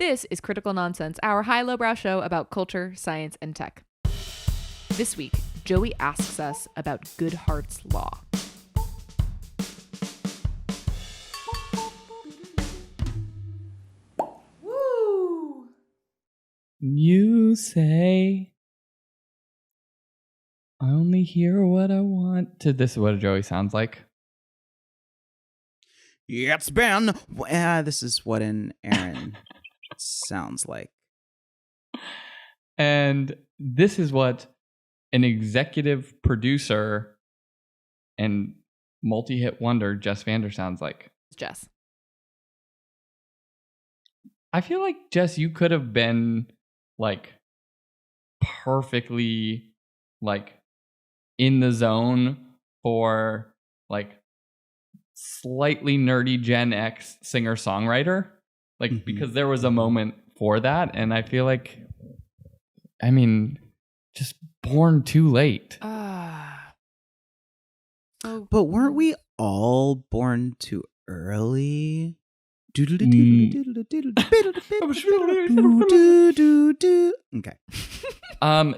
This is Critical Nonsense, our high-lowbrow show about culture, science, and tech. This week, Joey asks us about Goodhart's Law. Woo! You say, I only hear what I want to. This is what Joey sounds like. It's been. This is what an Aaron sounds like. And this is what an executive producer and multi-hit wonder Jess Vander sounds like. Jess. I feel like, Jess, you could have been like perfectly like in the zone for like slightly nerdy Gen X singer-songwriter. Like, because there was a moment for that. And I feel like, I mean, just born too late. But weren't we all born too early? Okay.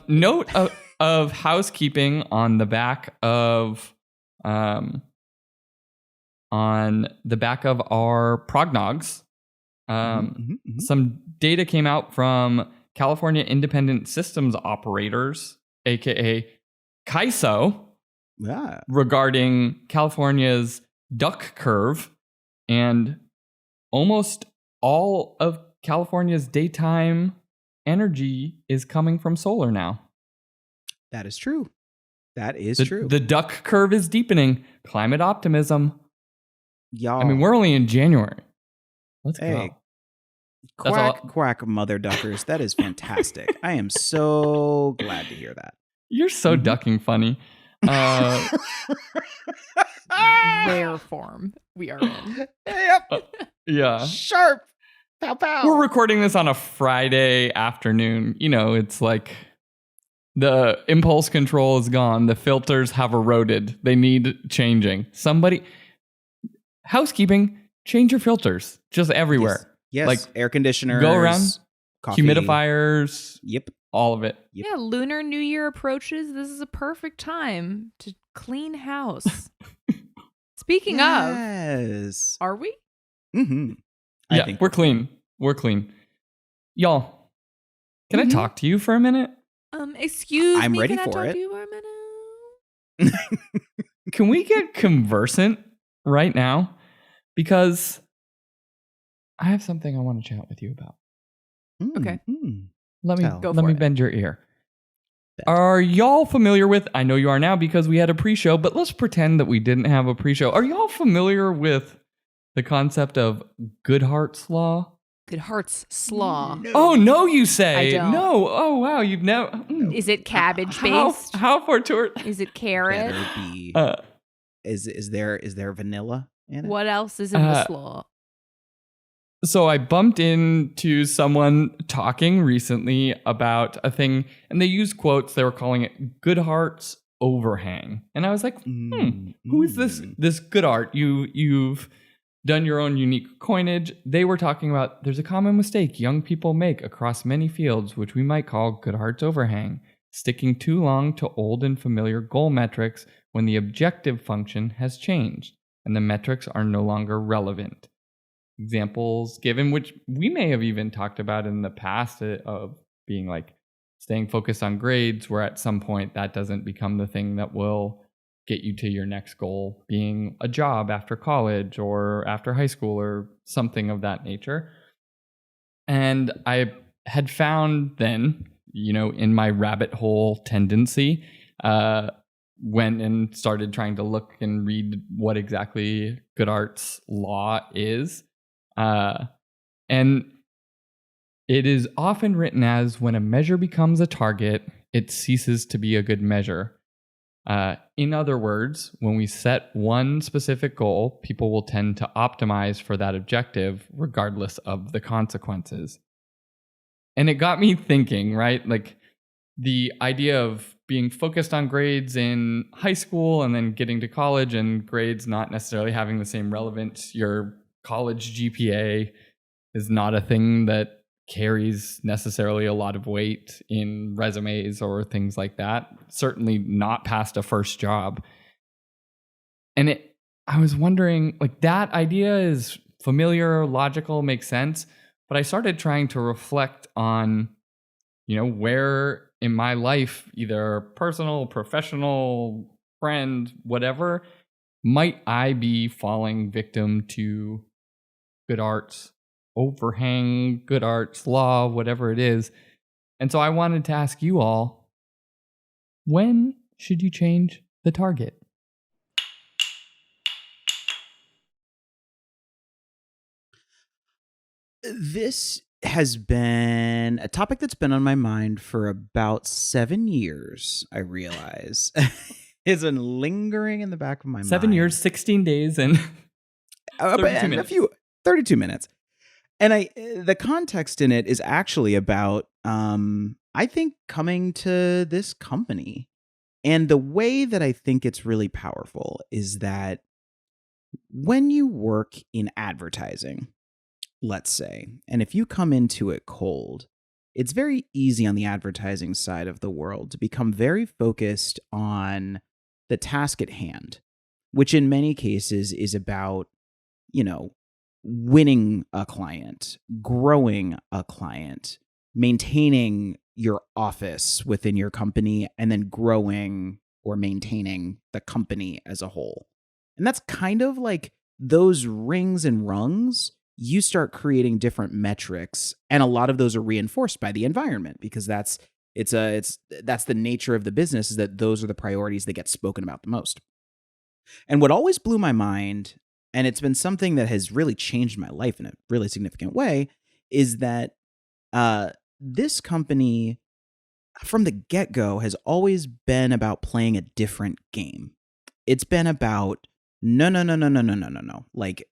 Note of housekeeping on the back of our prognogs. Some data came out from California Independent Systems Operators, aka CAISO, regarding California's duck curve, and almost all of California's daytime energy is coming from solar now. That is true. That is true. The duck curve is deepening. Climate optimism. Y'all. I mean, we're only in January. Let's go. Quack, mother duckers. That is fantastic. I am so glad to hear that. You're so ducking funny. Rare form we are in. Yep. Yeah. Sharp. Pow, pow. We're recording this on a Friday afternoon. You know, it's like the impulse control is gone. The filters have eroded. They need changing. Somebody, housekeeping, change your filters just everywhere. Yes. Like air conditioners. Go around. Coffee. Humidifiers. Yep. All of it. Yep. Yeah, Lunar New Year approaches. This is a perfect time to clean house. Speaking of, are we? Mm-hmm. Yeah, we're clean. We're clean. Y'all, can I talk to you for a minute? Excuse I'm me. ready can for I talk it. to you for a minute? Can we get conversant right now? Because I have something I want to chat with you about. Okay. Let me bend your ear. Are y'all familiar with, I know you are now because we had a pre-show, but let's pretend that we didn't have a pre-show. Are y'all familiar with the concept of Goodhart's Law? Goodhart's Slaw. No. Oh, no, you say. I don't. No. Oh, wow. You've never. Is it cabbage based? How fortuitous? Is it carrot? Better be. Is there vanilla in it? What else is in the slaw? So I bumped into someone talking recently about a thing, and they used quotes. They were calling it Goodhart's Overhang. And I was like, who is this Goodhart? You've done your own unique coinage. They were talking about there's a common mistake young people make across many fields, which we might call Goodhart's Overhang, sticking too long to old and familiar goal metrics when the objective function has changed and the metrics are no longer relevant. Examples given, which we may have even talked about in the past, of being like staying focused on grades, where at some point that doesn't become the thing that will get you to your next goal, being a job after college or after high school or something of that nature. And I had found then, in my rabbit hole tendency, went and started trying to look and read what exactly Goodhart's Law is. And it is often written as, when a measure becomes a target, it ceases to be a good measure. In other words, when we set one specific goal, people will tend to optimize for that objective regardless of the consequences. And it got me thinking, right? Like the idea of being focused on grades in high school and then getting to college and grades not necessarily having the same relevance. Your college GPA is not a thing that carries necessarily a lot of weight in resumes or things like that. Certainly not past a first job. And I was wondering, like, that idea is familiar, logical, makes sense. But I started trying to reflect on, where in my life, either personal, professional, friend, whatever, might I be falling victim to Goodhart's overhang, Goodhart's law, whatever it is. And so I wanted to ask you all, when should you change the target? This has been a topic that's been on my mind for about 7 years, I realize. It's been lingering in the back of my mind. 7 years, 16 days, and 32 minutes. 32 minutes. And the context in it is actually about, I think, coming to this company. And the way that I think it's really powerful is that when you work in advertising, let's say, and if you come into it cold, it's very easy on the advertising side of the world to become very focused on the task at hand, which in many cases is about, winning a client, growing a client, maintaining your office within your company, and then growing or maintaining the company as a whole. And that's kind of like those rings and rungs. You start creating different metrics, and a lot of those are reinforced by the environment because that's the nature of the business, is that those are the priorities that get spoken about the most. And what always blew my mind, and it's been something that has really changed my life in a really significant way, is that this company from the get-go has always been about playing a different game. It's been about no. Like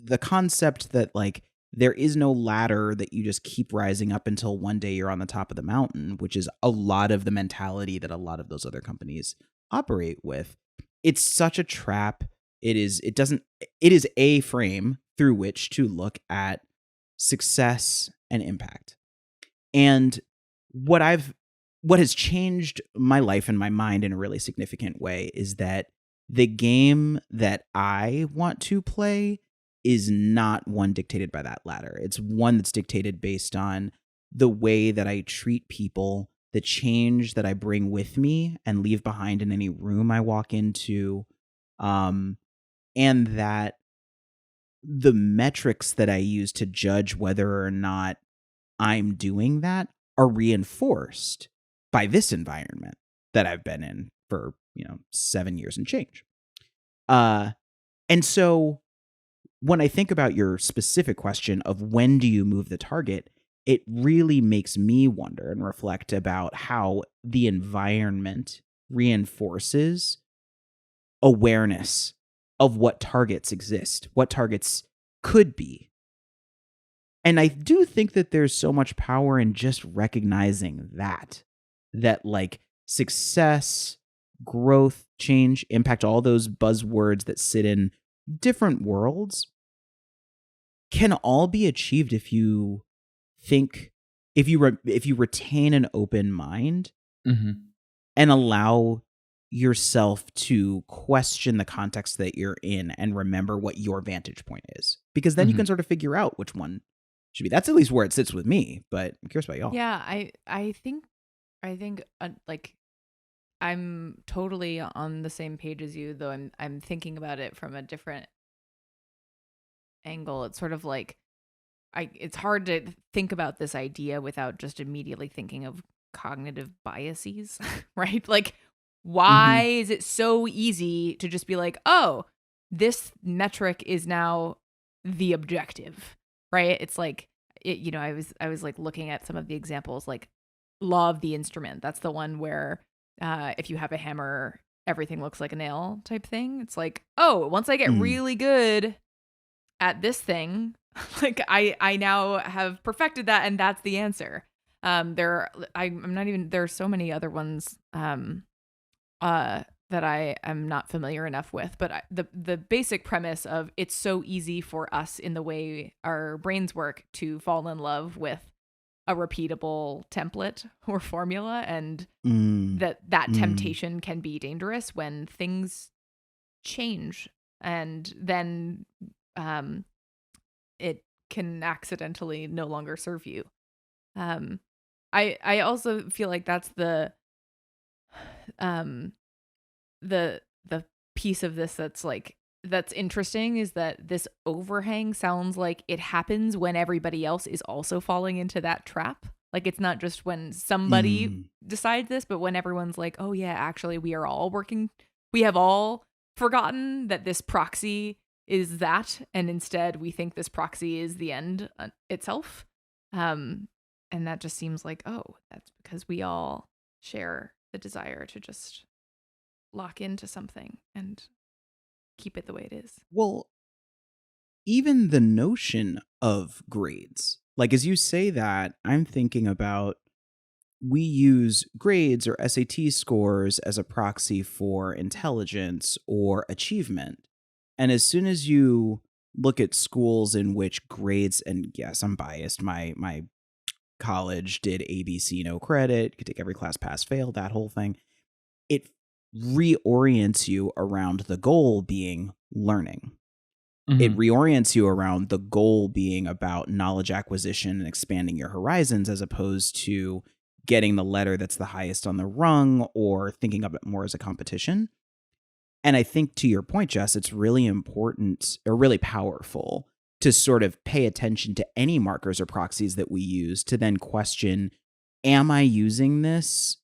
the concept that like there is no ladder that you just keep rising up until one day you're on the top of the mountain, which is a lot of the mentality that a lot of those other companies operate with. It's such a trap. It is a frame through which to look at success and impact. And what has changed my life and my mind in a really significant way is that the game that I want to play is not one dictated by that ladder. It's one that's dictated based on the way that I treat people, the change that I bring with me and leave behind in any room I walk into, and that the metrics that I use to judge whether or not I'm doing that are reinforced by this environment that I've been in for 7 years and change. And so when I think about your specific question of when do you move the target, it really makes me wonder and reflect about how the environment reinforces awareness of what targets exist, what targets could be. And I do think that there's so much power in just recognizing that like success, growth, change, impact, all those buzzwords that sit in different worlds can all be achieved if you retain an open mind and allow yourself to question the context that you're in and remember what your vantage point is, because then you can sort of figure out which one should be. That's at least where it sits with me, but I'm curious about y'all. Yeah, I think like I'm totally on the same page as you, though I'm thinking about it from a different angle. It's sort of like it's hard to think about this idea without just immediately thinking of cognitive biases, right? Like, why is it so easy to just be like, oh, this metric is now the objective, right? It's like, I was like looking at some of the examples, like law of the instrument. That's the one where if you have a hammer, everything looks like a nail type thing. It's like, oh, once I get really good at this thing, like I now have perfected that, and that's the answer. There are so many other ones that I am not familiar enough with, but the basic premise of it's so easy for us in the way our brains work to fall in love with a repeatable template or formula, and that temptation can be dangerous when things change, and then it can accidentally no longer serve you. I also feel like that's the piece of this that's interesting, is that this overhang sounds like it happens when everybody else is also falling into that trap. Like, it's not just when somebody decides this, but when everyone's like, oh yeah, actually we have all forgotten that this proxy is that, and instead we think this proxy is the end itself. And that just seems like, oh, that's because we all share the desire to just lock into something and keep it the way it is. Well, even the notion of grades, like as you say that, I'm thinking about, we use grades or SAT scores as a proxy for intelligence or achievement. And as soon as you look at schools in which grades, and yes, I'm biased, my college did ABC, no credit, could take every class, pass, fail, that whole thing. It reorients you around the goal being learning. It reorients you around the goal being about knowledge acquisition and expanding your horizons, as opposed to getting the letter that's the highest on the rung or thinking of it more as a competition. And I think, to your point, Jess, it's really important or really powerful to sort of pay attention to any markers or proxies that we use to then question, am I using this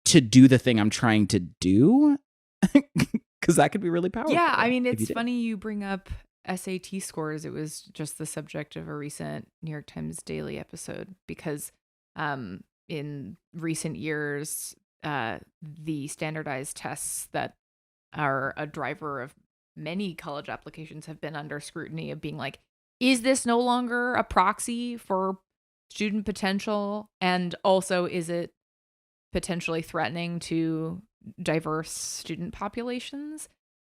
to do the thing I'm trying to do? Because that could be really powerful. Yeah, I mean, it's funny you bring up SAT scores. It was just the subject of a recent New York Times Daily episode, because in recent years, the standardized tests that are a driver of many college applications have been under scrutiny of being like, is this no longer a proxy for student potential? And also, is it potentially threatening to diverse student populations?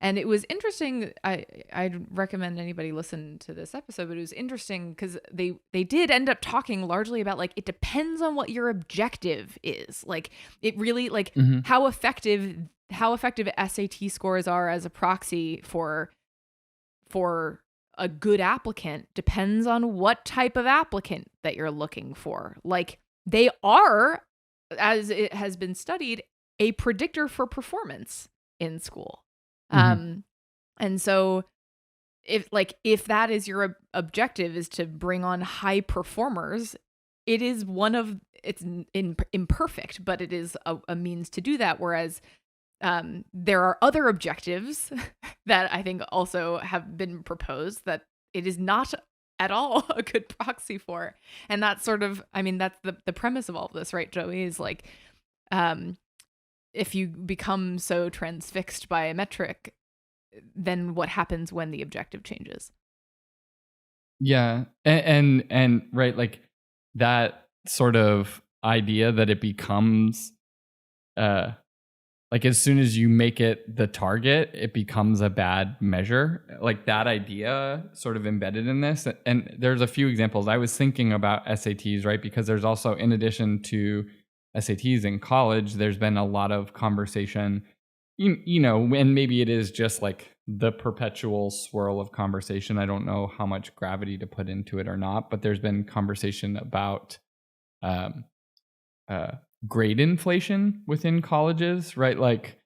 And it was interesting. I'd recommend anybody listen to this episode, but it was interesting because they did end up talking largely about, like, it depends on what your objective is. Like, it really, like, how effective SAT scores are as a proxy for a good applicant depends on what type of applicant that you're looking for. Like, they are, as it has been studied, a predictor for performance in school. And so if that is your objective, is to bring on high performers, it is it's imperfect, but it is a means to do that. Whereas there are other objectives that I think also have been proposed that it is not at all a good proxy for. And that's sort of, I mean, that's the premise of all of this, right, Joey, is like, if you become so transfixed by a metric, then what happens when the objective changes? Yeah. And right, like that sort of idea that it becomes like, as soon as you make it the target, it becomes a bad measure. Like, that idea sort of embedded in this. And there's a few examples. I was thinking about SATs, right? Because there's also, in addition to SATs in college, there's been a lot of conversation, you know, and maybe it is just like the perpetual swirl of conversation. I don't know how much gravity to put into it or not, but there's been conversation about grade inflation within colleges, right? Like,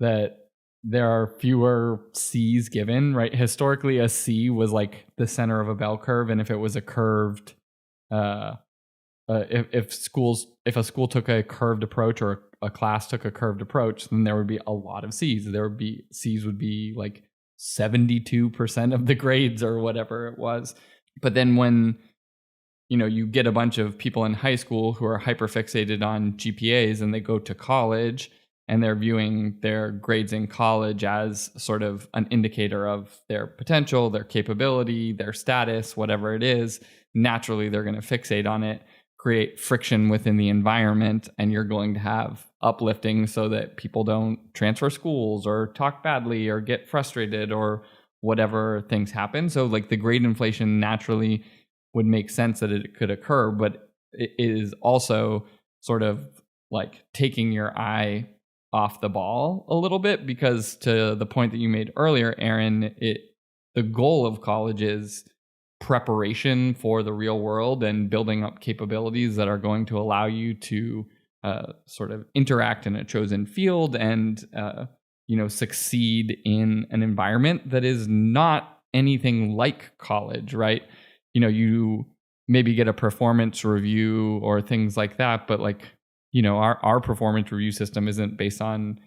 that there are fewer C's given, right? Historically, a C was like the center of a bell curve, and if it was a curved if a school took a curved approach, or a class took a curved approach, then there would be a lot of C's. C's would be like 72% of the grades or whatever it was. But then when, you know, you get a bunch of people in high school who are hyperfixated on GPAs, and they go to college and they're viewing their grades in college as sort of an indicator of their potential, their capability, their status, whatever it is, naturally they're going to fixate on it. create friction within the environment, and you're going to have uplifting so that people don't transfer schools or talk badly or get frustrated or whatever things happen. So like the grade inflation naturally would make sense that it could occur, but it is also sort of like taking your eye off the ball a little bit, because to the point that you made earlier, Aaron, the goal of college is preparation for the real world and building up capabilities that are going to allow you to sort of interact in a chosen field and succeed in an environment that is not anything like college, right? You maybe get a performance review or things like that, but like our performance review system isn't based on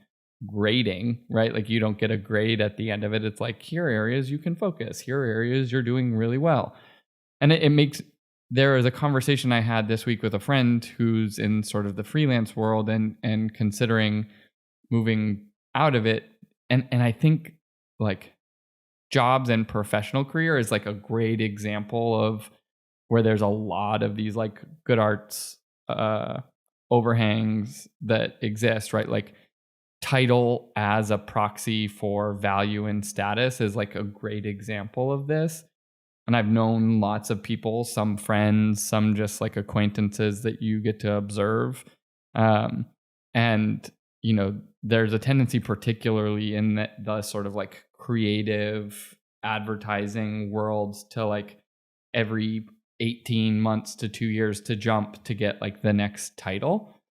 grading, right? Like you don't get a grade at the end of it. It's like, here are areas you can focus, here are areas you're doing really well. And it makes, there is a conversation I had this week with a friend who's in sort of the freelance world and considering moving out of it. And I think like jobs and professional career is like a great example of where there's a lot of these like Goodhart's overhangs that exist, right? Like title as a proxy for value and status is like a great example of this. And I've known lots of people, some friends, some just like acquaintances that you get to observe. And, there's a tendency, particularly in the sort of like creative advertising worlds, to like every 18 months to 2 years to jump to get like the next title.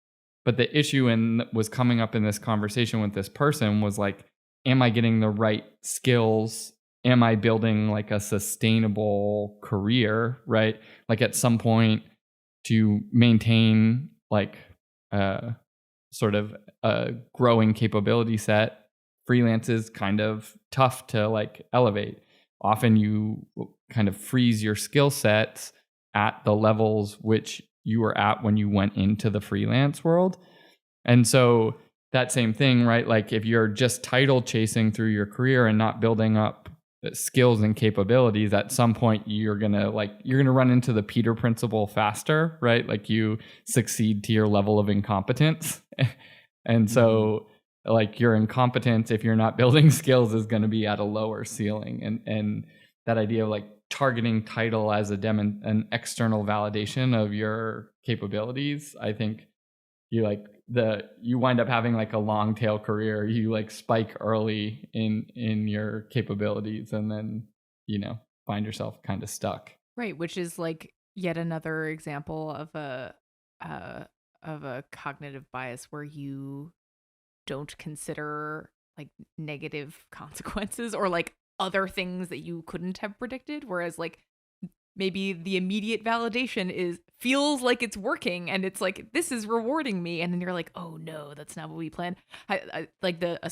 But the issue was coming up in this conversation with this person was like, am I getting the right skills? Am I building like a sustainable career, right? Like at some point to maintain like sort of a growing capability set, freelance is kind of tough to like elevate. Often you kind of freeze your skill sets at the levels which you were at when you went into the freelance world. And so that same thing, right? Like if you're just title chasing through your career and not building up skills and capabilities, at some point you're going to run into the Peter principle faster, right? Like you succeed to your level of incompetence. And so like your incompetence, if you're not building skills, is going to be at a lower ceiling. And that idea of like targeting title as an external validation of your capabilities, I think you wind up having like a long tail career. You like spike early in your capabilities and then find yourself kind of stuck, right? Which is like yet another example of a cognitive bias where you don't consider like negative consequences or like other things that you couldn't have predicted, whereas like maybe the immediate validation feels like it's working and it's like, this is rewarding me, and then you're like, oh no, that's not what we planned. I like a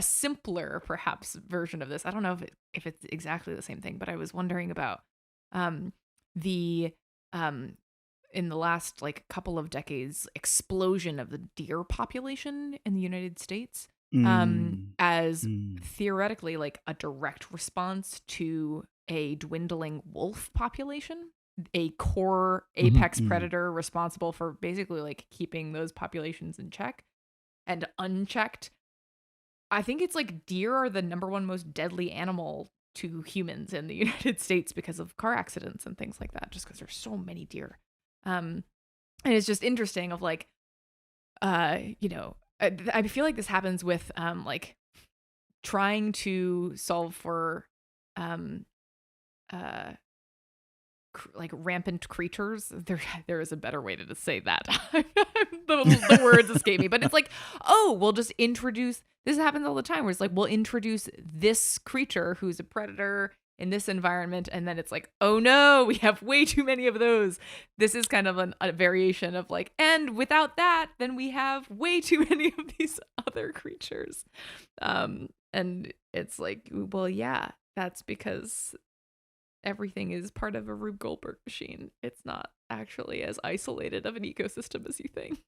simpler perhaps version of this. I don't know if it's exactly the same thing, but I was wondering about the in the last like couple of decades explosion of the deer population in the United States as theoretically like a direct response to a dwindling wolf population, a core apex predator responsible for basically like keeping those populations in check and unchecked. I think it's like deer are the number one most deadly animal to humans in the United States because of car accidents and things like that, just because there's so many deer. And it's just interesting of like, I feel like this happens with like trying to solve for like rampant creatures. There is a better way to say that. the words escape me, but it's like, oh, we'll just introduce, this happens all the time where it's like, we'll introduce this creature who's a predator in this environment, and then it's like, oh no, we have way too many of those. This is kind of a variation of like, and without that, then we have way too many of these other creatures. And it's like, well, yeah, that's because everything is part of a Rube Goldberg machine. It's not actually as isolated of an ecosystem as you think.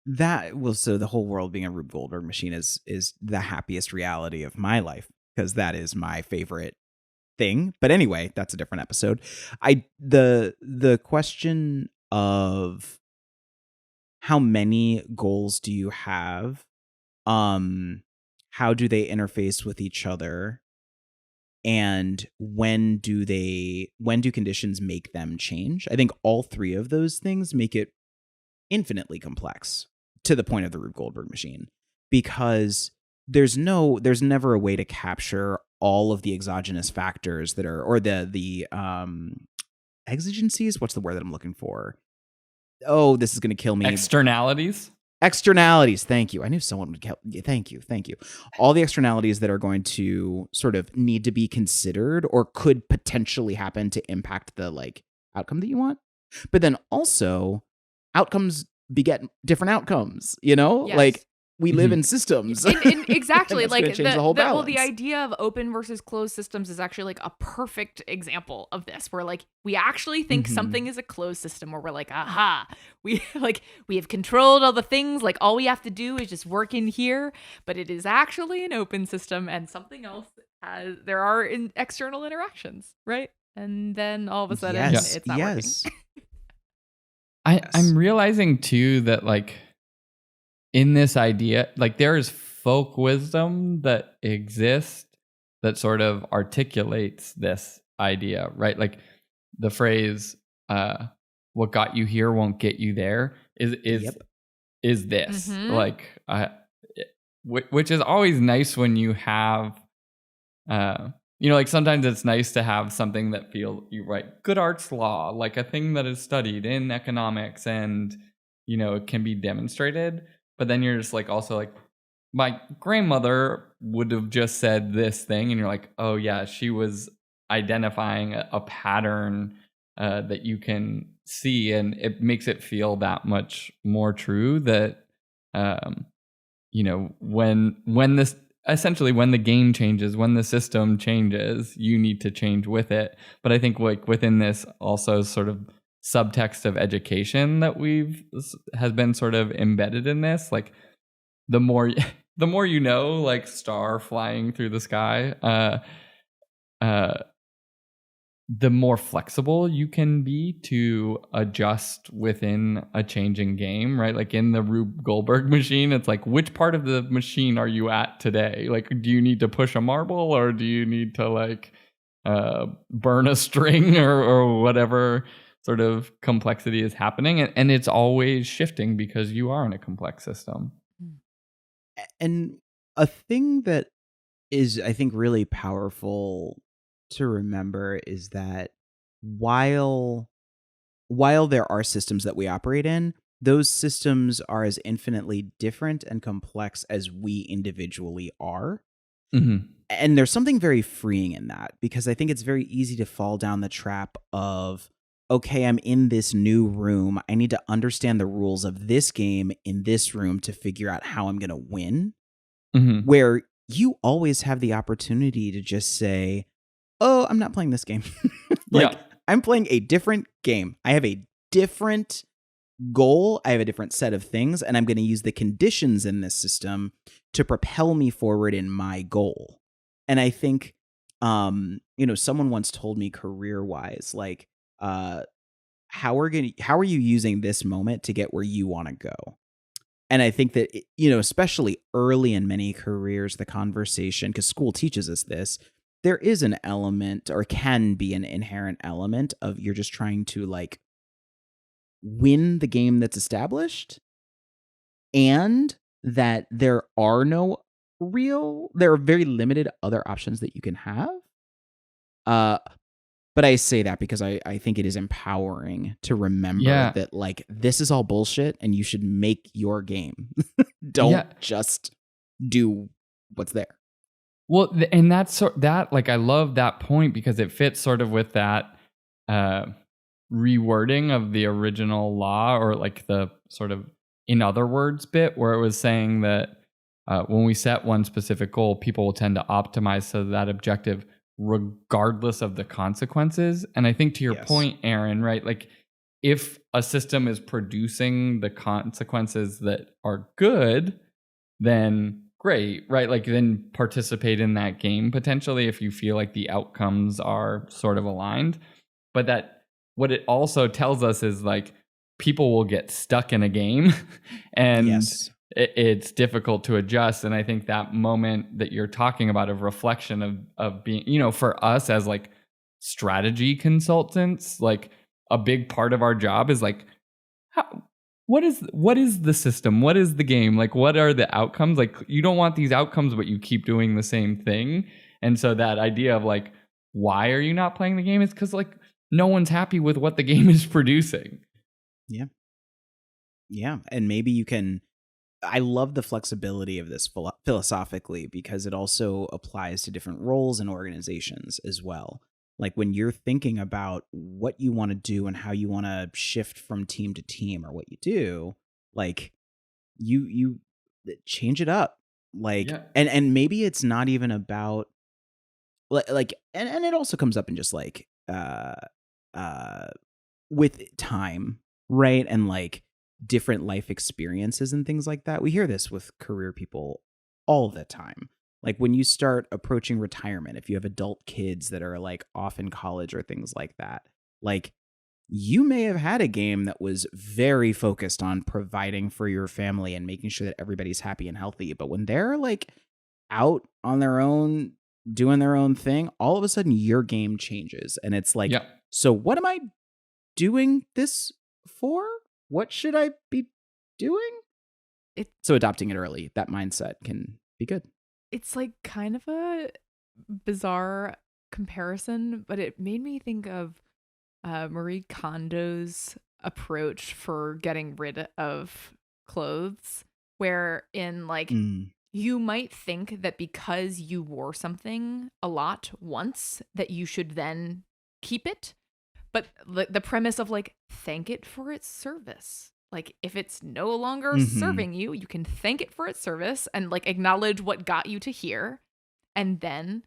So the whole world being a Rube Goldberg machine is the happiest reality of my life, because that is my favorite thing. But anyway, that's a different episode. The question of how many goals do you have? How do they interface with each other? And when do conditions make them change? I think all three of those things make it infinitely complex to the point of the Rube Goldberg machine, because there's never a way to capture all of the exogenous factors that are, or the exigencies. What's the word that I'm looking for? Oh, this is going to kill me. Externalities. Thank you. I knew someone would. Thank you. All the externalities that are going to sort of need to be considered or could potentially happen to impact the like outcome that you want. But then also outcomes beget different outcomes, you know? Yes. Like we live in systems. Exactly. And that's like gonna change the whole balance. the idea of open versus closed systems is actually like a perfect example of this, where like we actually think something is a closed system, where we're like, aha, we have controlled all the things, like all we have to do is just work in here, but it is actually an open system, and something else there are external interactions, right? And then all of a sudden it's not working. I'm realizing too that like in this idea, like there is folk wisdom that exists that sort of articulates this idea, right? Like the phrase, what got you here won't get you there is this. Like, which is always nice when you have, like sometimes it's nice to have something that feels you right. Goodhart's law, like a thing that is studied in economics and, it can be demonstrated. But then you're just like, also like, my grandmother would have just said this thing. And you're like, oh yeah, she was identifying a pattern that you can see. And it makes it feel that much more true that, when this, essentially when the game changes, when the system changes, you need to change with it. But I think like within this also sort of subtext of education that has been sort of embedded in this, like the more like star flying through the sky, the more flexible you can be to adjust within a changing game, right? Like in the Rube Goldberg machine, it's like, which part of the machine are you at today? Like, do you need to push a marble, or do you need to like burn a string or whatever sort of complexity is happening? And it's always shifting because you are in a complex system. And a thing that is, I think, really powerful to remember is that while there are systems that we operate in, those systems are as infinitely different and complex as we individually are. And there's something very freeing in that, because I think it's very easy to fall down the trap of, okay, I'm in this new room. I need to understand the rules of this game in this room to figure out how I'm going to win. Where you always have the opportunity to just say, oh, I'm not playing this game. I'm playing a different game. I have a different goal. I have a different set of things, and I'm going to use the conditions in this system to propel me forward in my goal. And I think, someone once told me career-wise, like, how are you using this moment to get where you want to go? And I think that, especially early in many careers, the conversation, because school teaches us this, there is an element, or can be an inherent element of you're just trying to like win the game that's established, and that there are very limited other options that you can have. But I say that because I think it is empowering to remember that like this is all bullshit and you should make your game. Don't just do what's there. Well, and that's that, like, I love that point because it fits sort of with that rewording of the original law, or like the sort of in other words bit, where it was saying that when we set one specific goal, people will tend to optimize to that objective regardless of the consequences. And I think to your point, Aaron, right? Like if a system is producing the consequences that are good, then great, right? Like then participate in that game potentially if you feel like the outcomes are sort of aligned. But that what it also tells us is like people will get stuck in a game and Yes. it's difficult to adjust. And I think that moment that you're talking about of reflection of being, you know, for us as like strategy consultants, like a big part of our job is like, how, what is the system? What is the game? Like, what are the outcomes? Like, you don't want these outcomes, but you keep doing the same thing. And so that idea of like, why are you not playing the game? Is because like no one's happy with what the game is producing. Yeah. Yeah. And maybe you can. I love the flexibility of this philosophically because it also applies to different roles and organizations as well. Like when you're thinking about what you want to do and how you want to shift from team to team or what you do, like you change it up. Like Yeah. and maybe it's not even about like and it also comes up in just like with time, right? And like different life experiences and things like that. We hear this with career people all the time. Like when you start approaching retirement, if you have adult kids that are like off in college or things like that, like you may have had a game that was very focused on providing for your family and making sure that everybody's happy and healthy. But when they're like out on their own, doing their own thing, all of a sudden your game changes. And it's like, Yeah. so what am I doing this for? What should I be doing? So adopting it early, that mindset can be good. It's like kind of a bizarre comparison, but it made me think of Marie Kondo's approach for getting rid of clothes, where in like you might think that because you wore something a lot once that you should then keep it. But the premise of like, thank it for its service. Like if it's no longer serving you, you can thank it for its service and like acknowledge what got you to here and then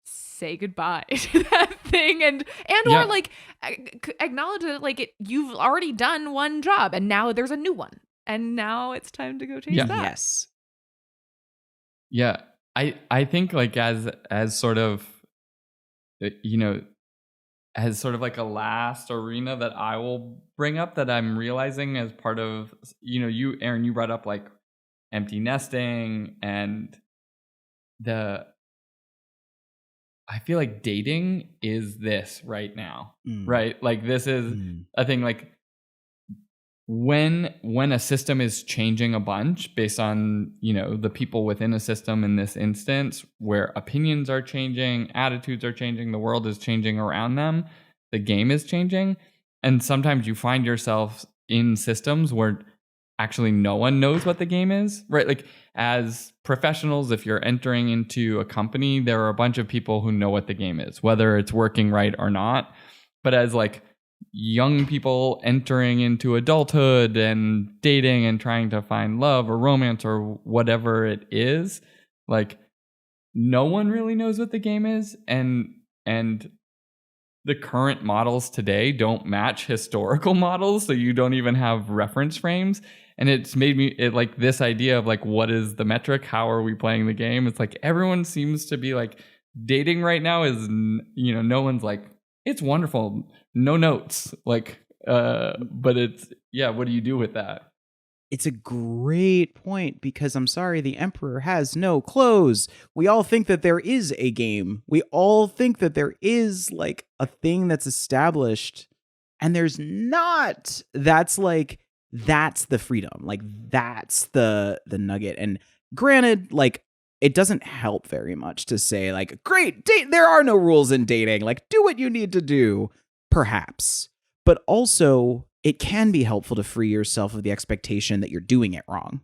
say goodbye to that thing and Yeah. or like acknowledge that like you've already done one job and now there's a new one and now it's time to go chase that. Yes. Yeah. I think like as sort of, you know, as sort of like a last arena that I will bring up that I'm realizing as part of, you know, you, Aaron, you brought up like empty nesting and I feel like dating is this right now, right? Like this is a thing like when a system is changing a bunch based on, you know, the people within a system in this instance where opinions are changing, attitudes are changing, the world is changing around them, the game is changing. And sometimes you find yourself in systems where actually no one knows what the game is, right? Like as professionals, if you're entering into a company, there are a bunch of people who know what the game is, whether it's working right or not. But as like young people entering into adulthood and dating and trying to find love or romance or whatever it is, like no one really knows what the game is, and the current models today don't match historical models, so you don't even have reference frames. And it's made me like this idea of like, what is the metric? How are we playing the game? It's like everyone seems to be like dating right now is, you know, no one's like, it's wonderful, no notes, like but it's, yeah, what do you do with that? It's a great point because I'm sorry, the Emperor has no clothes. We all think that there is a game. We all think that there is like a thing that's established, and there's not. That's the freedom. Like that's the nugget. And granted, like it doesn't help very much to say like, great, there are no rules in dating. Like do what you need to do, perhaps. But also it can be helpful to free yourself of the expectation that you're doing it wrong,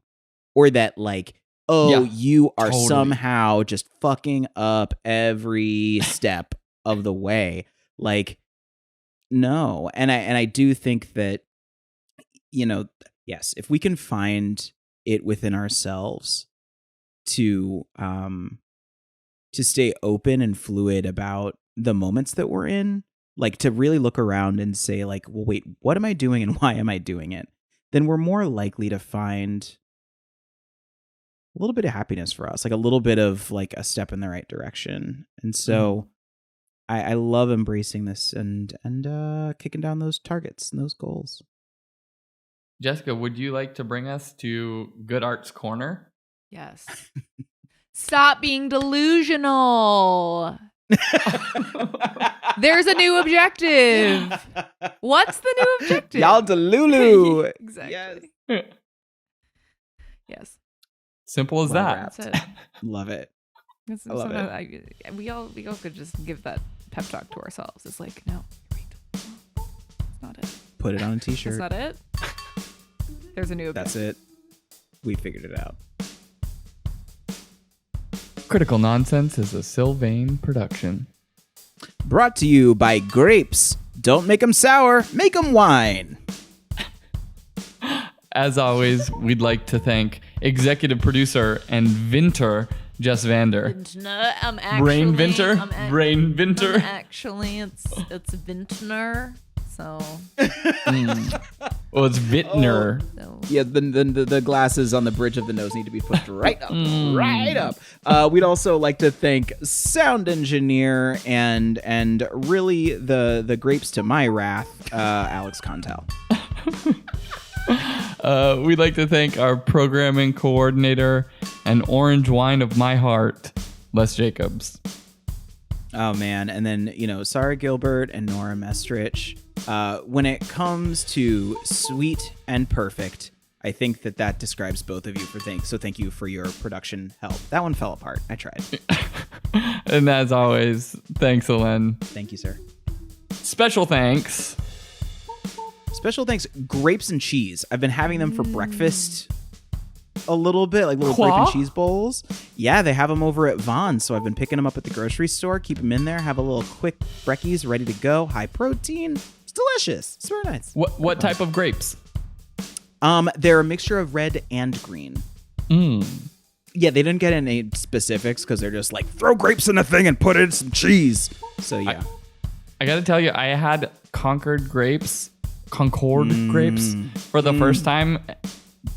or that like, oh, you are somehow just fucking up every step of the way. Like, no. And I do think that, you know, yes, if we can find it within ourselves to stay open and fluid about the moments that we're in, like to really look around and say like, well, wait, what am I doing and why am I doing it? Then we're more likely to find little bit of happiness for us, like a little bit of like a step in the right direction. And so I love embracing this and kicking down those targets and those goals. Jessica, would you like to bring us to Goodhart's Corner? Yes. Stop being delusional. There's a new objective. What's the new objective? Y'all delulu. Exactly. Yes. Simple as Well that. That's it. Love it. I love it. We all could just give that pep talk to ourselves. It's like, no, you're right. That's not it. Put it on a t-shirt. That's not it. There's a new objective. That's it. We figured it out. Critical Nonsense is a Sylvain production. Brought to you by Grapes. Don't make them sour, make them wine. As always, we'd like to thank executive producer and Vinter, Jess Vander. Vintner. Brain Vinter? Brain Vinter? Actually, it's Vintner. So. Oh, it's Vintner. So. Yeah, the glasses on the bridge of the nose need to be pushed right up, right up. We'd also like to thank sound engineer and really the grapes to my wrath, Alex Contal. We'd like to thank our programming coordinator and orange wine of my heart, Les Jacobs. Oh man, and then Sarah Gilbert and Nora Mestrich. When it comes to sweet and perfect, I think that describes both of you so thank you for your production help. That one fell apart. I tried. And as always, thanks, Alen. Thank you, sir. Special thanks. Special thanks, grapes and cheese. I've been having them for breakfast a little bit, like little grape and cheese bowls. Yeah, they have them over at Vaughn's, so I've been picking them up at the grocery store, keep them in there, have a little quick brekkies ready to go, high protein. It's delicious. It's very nice. What type of grapes? They're a mixture of red and green. Yeah, they didn't get any specifics because they're just like, throw grapes in the thing and put in some cheese. So yeah. I gotta tell you, I had Concord grapes for the first time,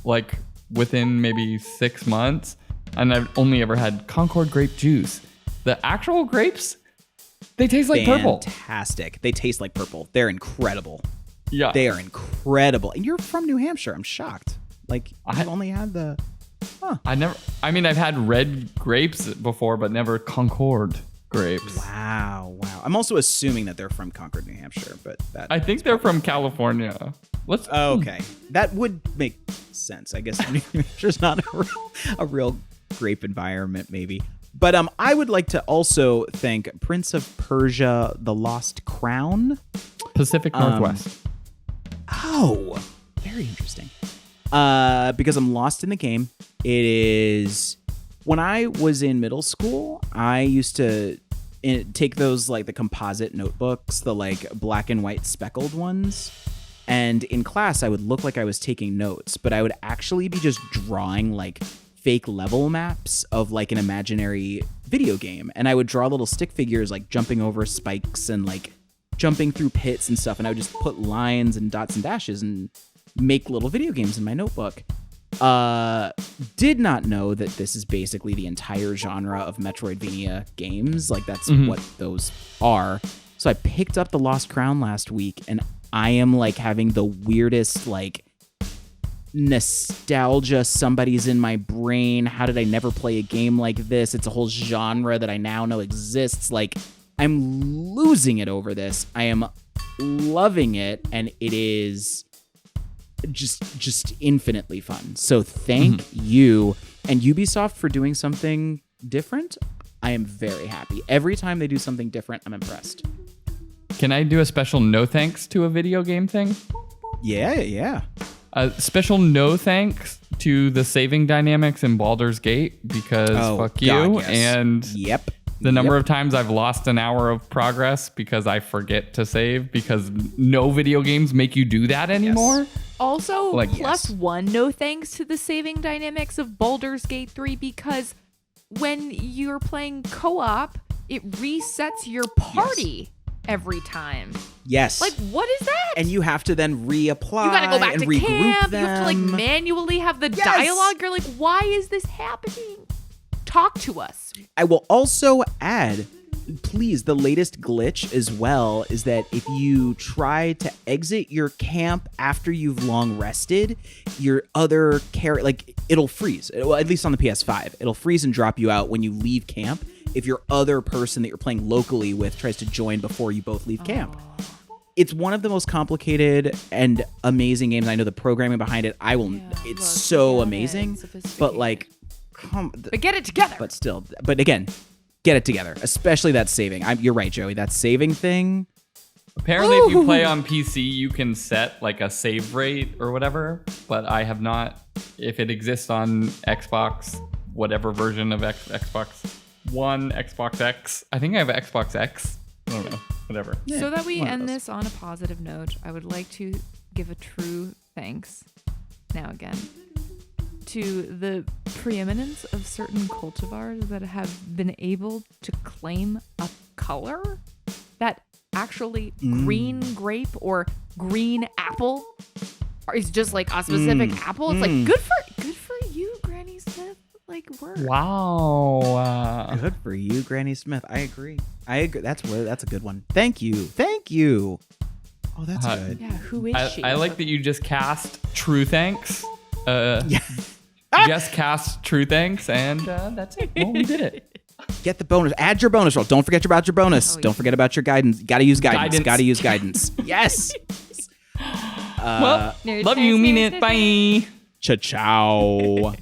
like within maybe 6 months, and I've only ever had Concord grape juice. The actual grapes, they taste like purple. Fantastic. They taste like purple. They're incredible. Yeah. They are incredible. And you're from New Hampshire. I'm shocked. Like, I've only had the... Huh. I've had red grapes before, but never Concord grapes. Wow. I'm also assuming that they're from Concord, New Hampshire, but I think they're from California. Okay. That would make sense. I guess New Hampshire's not a real grape environment, maybe. But I would like to also thank Prince of Persia: The Lost Crown. Pacific Northwest. Oh, very interesting. Because I'm lost in the game. It is... When I was in middle school, I used to take those, like, the composite notebooks, the, like, black and white speckled ones. And in class, I would look like I was taking notes, but I would actually be just drawing, like, fake level maps of, like, an imaginary video game. And I would draw little stick figures, like, jumping over spikes and, like, jumping through pits and stuff. And I would just put lines and dots and dashes and make little video games in my notebook. Did not know that this is basically the entire genre of Metroidvania games. Like, that's what those are. So I picked up The Lost Crown last week, and I am, like, having the weirdest, like, nostalgia. Somebody's in my brain. How did I never play a game like this? It's a whole genre that I now know exists. Like, I'm losing it over this. I am loving it, and it is just infinitely fun. So thank you and Ubisoft for doing something different. I am very happy. Every time they do something different, I'm impressed. Can I do a special no thanks to a video game thing? Yeah. A special no thanks to the saving dynamics in Baldur's Gate because fuck you. God, yes. And the number of times I've lost an hour of progress because I forget to save because no video games make you do that anymore. Yes. Also, +1 no thanks to the saving dynamics of Baldur's Gate 3 because when you're playing co-op, it resets your party every time. Yes. Like, what is that? And you have to then reapply you gotta go back and to regroup camp. them. You have to like manually have the Yes. dialogue. You're like, why is this happening? Talk to us. I will also add, please, the latest glitch as well is that if you try to exit your camp after you've long rested, your other character, like, it'll freeze. Well, at least on the PS5. It'll freeze and drop you out when you leave camp if your other person that you're playing locally with tries to join before you both leave camp. It's one of the most complicated and amazing games. I know the programming behind it. It's so amazing. But like, but get it together. But still, but again, get it together. Especially that saving. You're right, Joey. That saving thing. Apparently, if you play on PC, you can set like a save rate or whatever. But I have not. If it exists on Xbox, whatever version of Xbox One, Xbox X. I think I have Xbox X. I don't know. Whatever. Yeah, so that we end this on a positive note, I would like to give a true thanks, now again, to the preeminence of certain cultivars that have been able to claim a color that actually green grape or green apple is just like a specific apple. It's like good for you, Granny Smith. Like, word. Wow. Good for you, Granny Smith. I agree. That's a good one. Thank you. Oh, that's good. Yeah, who is she? I like that you just cast True Thanks. Just cast True Thanks, and that's it. Well, we did it. Get the bonus. Add your bonus roll. Don't forget about your bonus. Don't forget about your guidance. Got to use guidance. Got to use guidance. Yes. Well, love you. Mean it. Bye. Ciao.